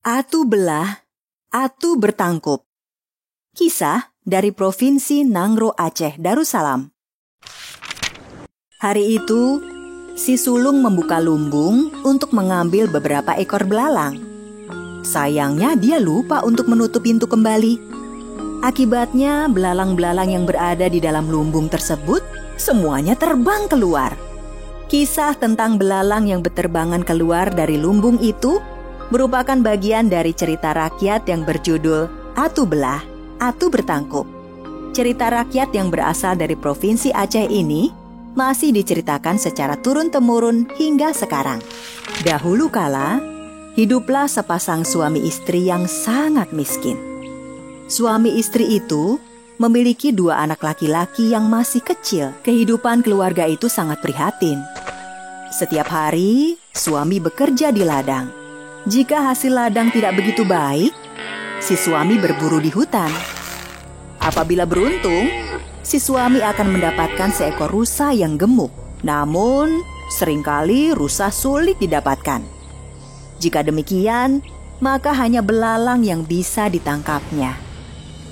Atu belah, atu bertangkup. Kisah dari Provinsi Nangro Aceh Darussalam. Hari itu, si sulung membuka lumbung untuk mengambil beberapa ekor belalang. Sayangnya dia lupa untuk menutup pintu kembali. Akibatnya, belalang-belalang yang berada di dalam lumbung tersebut semuanya terbang keluar. Kisah tentang belalang yang berterbangan keluar dari lumbung itu merupakan bagian dari cerita rakyat yang berjudul Atu Belah, Atu Bertangkup. Cerita rakyat yang berasal dari Provinsi Aceh ini masih diceritakan secara turun-temurun hingga sekarang. Dahulu kala, hiduplah sepasang suami istri yang sangat miskin. Suami istri itu memiliki 2 anak laki-laki yang masih kecil. Kehidupan keluarga itu sangat prihatin. Setiap hari, suami bekerja di ladang. Jika hasil ladang tidak begitu baik, si suami berburu di hutan. Apabila beruntung, si suami akan mendapatkan seekor rusa yang gemuk. Namun, seringkali rusa sulit didapatkan. Jika demikian, maka hanya belalang yang bisa ditangkapnya.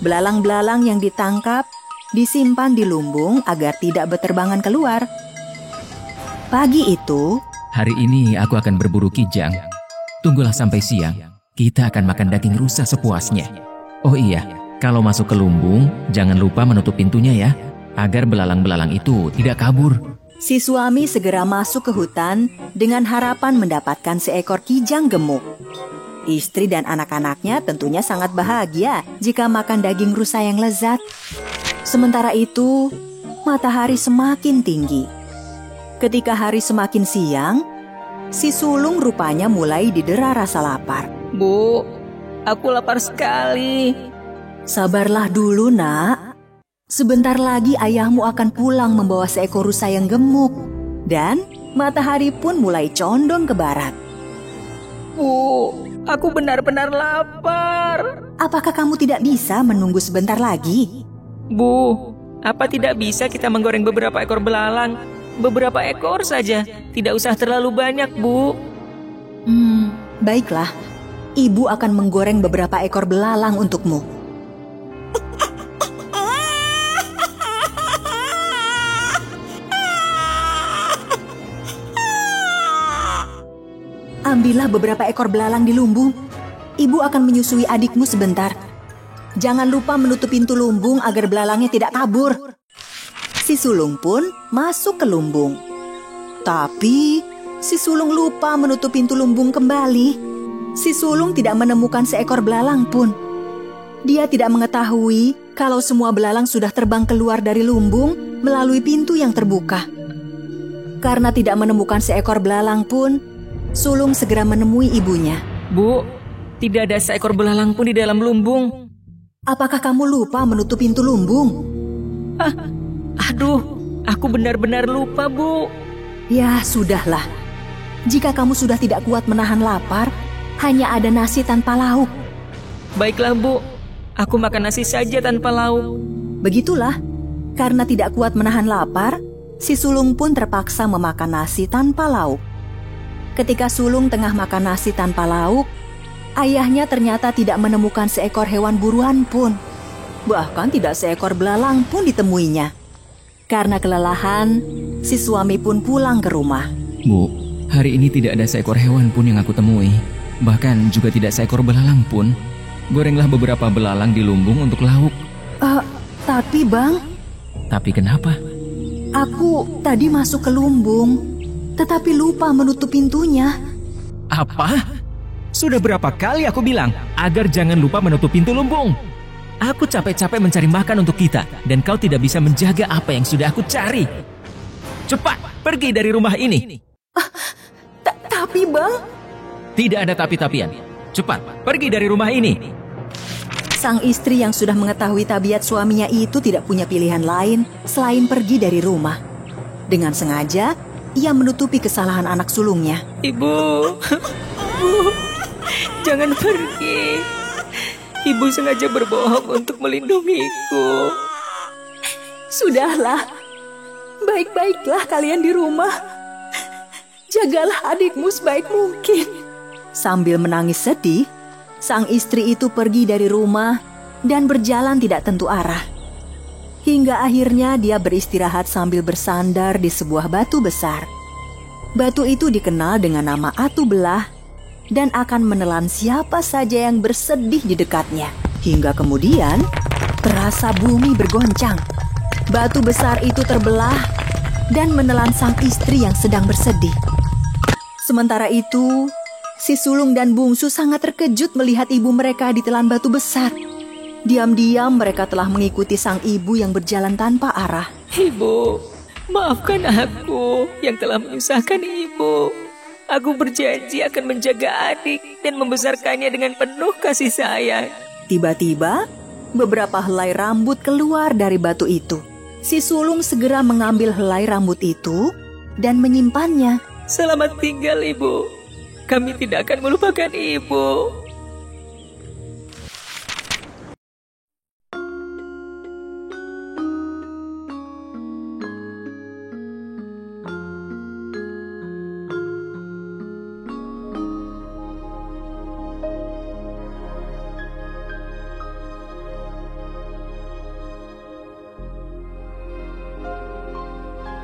Belalang-belalang yang ditangkap disimpan di lumbung agar tidak berterbangan keluar. Pagi itu, hari ini aku akan berburu kijang. Tunggulah sampai siang, kita akan makan daging rusa sepuasnya. Oh iya, kalau masuk ke lumbung, jangan lupa menutup pintunya ya, agar belalang-belalang itu tidak kabur. Si suami segera masuk ke hutan dengan harapan mendapatkan seekor kijang gemuk. Istri dan anak-anaknya tentunya sangat bahagia jika makan daging rusa yang lezat. Sementara itu, matahari semakin tinggi. Ketika hari semakin siang, si sulung rupanya mulai didera rasa lapar. Bu, aku lapar sekali. Sabarlah dulu, nak. Sebentar lagi ayahmu akan pulang membawa seekor rusa yang gemuk. Dan matahari pun mulai condong ke barat. Bu, aku benar-benar lapar. Apakah kamu tidak bisa menunggu sebentar lagi? Bu, apa tidak bisa kita menggoreng beberapa ekor belalang? Beberapa ekor saja, tidak usah terlalu banyak, Bu. Baiklah. Ibu akan menggoreng beberapa ekor belalang untukmu. Ambillah beberapa ekor belalang di lumbung. Ibu akan menyusui adikmu sebentar. Jangan lupa menutup pintu lumbung agar belalangnya tidak kabur. Si sulung pun masuk ke lumbung. Tapi, si sulung lupa menutup pintu lumbung kembali. Si sulung tidak menemukan seekor belalang pun. Dia tidak mengetahui kalau semua belalang sudah terbang keluar dari lumbung melalui pintu yang terbuka. Karena tidak menemukan seekor belalang pun, sulung segera menemui ibunya. Bu, tidak ada seekor belalang pun di dalam lumbung. Apakah kamu lupa menutup pintu lumbung? Aduh, aku benar-benar lupa, Bu. Ya, sudahlah. Jika kamu sudah tidak kuat menahan lapar, hanya ada nasi tanpa lauk. Baiklah, Bu. Aku makan nasi saja tanpa lauk. Begitulah. Karena tidak kuat menahan lapar, si sulung pun terpaksa memakan nasi tanpa lauk. Ketika sulung tengah makan nasi tanpa lauk, ayahnya ternyata tidak menemukan seekor hewan buruan pun. Bahkan tidak seekor belalang pun ditemuinya. Karena kelelahan, si suami pun pulang ke rumah. Bu, hari ini tidak ada seekor hewan pun yang aku temui. Bahkan juga tidak seekor belalang pun. Gorenglah beberapa belalang di lumbung untuk lauk. Tapi Bang... Tapi kenapa? Aku tadi masuk ke lumbung, tetapi lupa menutup pintunya. Apa? Sudah berapa kali aku bilang agar jangan lupa menutup pintu lumbung? Aku capek-capek mencari makan untuk kita, dan kau tidak bisa menjaga apa yang sudah aku cari. Cepat, pergi dari rumah ini. Tapi Bang... Tidak ada tapi-tapian. Cepat, pergi dari rumah ini. Sang istri yang sudah mengetahui tabiat suaminya itu tidak punya pilihan lain selain pergi dari rumah. Dengan sengaja, ia menutupi kesalahan anak sulungnya. Ibu, jangan pergi. Ibu sengaja berbohong untuk melindungiku. Sudahlah, baik-baiklah kalian di rumah. Jagalah adikmu sebaik mungkin. Sambil menangis sedih, Sang istri itu pergi dari rumah dan berjalan tidak tentu arah. Hingga akhirnya dia beristirahat sambil bersandar di sebuah batu besar. Batu itu dikenal dengan nama Atu Belah dan akan menelan siapa saja yang bersedih di dekatnya. Hingga kemudian terasa bumi bergoncang. Batu besar itu terbelah dan menelan sang istri yang sedang bersedih. Sementara itu, si sulung dan bungsu sangat terkejut melihat ibu mereka ditelan batu besar. Diam-diam mereka telah mengikuti sang ibu yang berjalan tanpa arah. Ibu, maafkan aku yang telah menyusahkan ibu. Aku berjanji akan menjaga adik dan membesarkannya dengan penuh kasih sayang. Tiba-tiba, beberapa helai rambut keluar dari batu itu. Si sulung segera mengambil helai rambut itu dan menyimpannya. Selamat tinggal, Ibu. Kami tidak akan melupakan Ibu.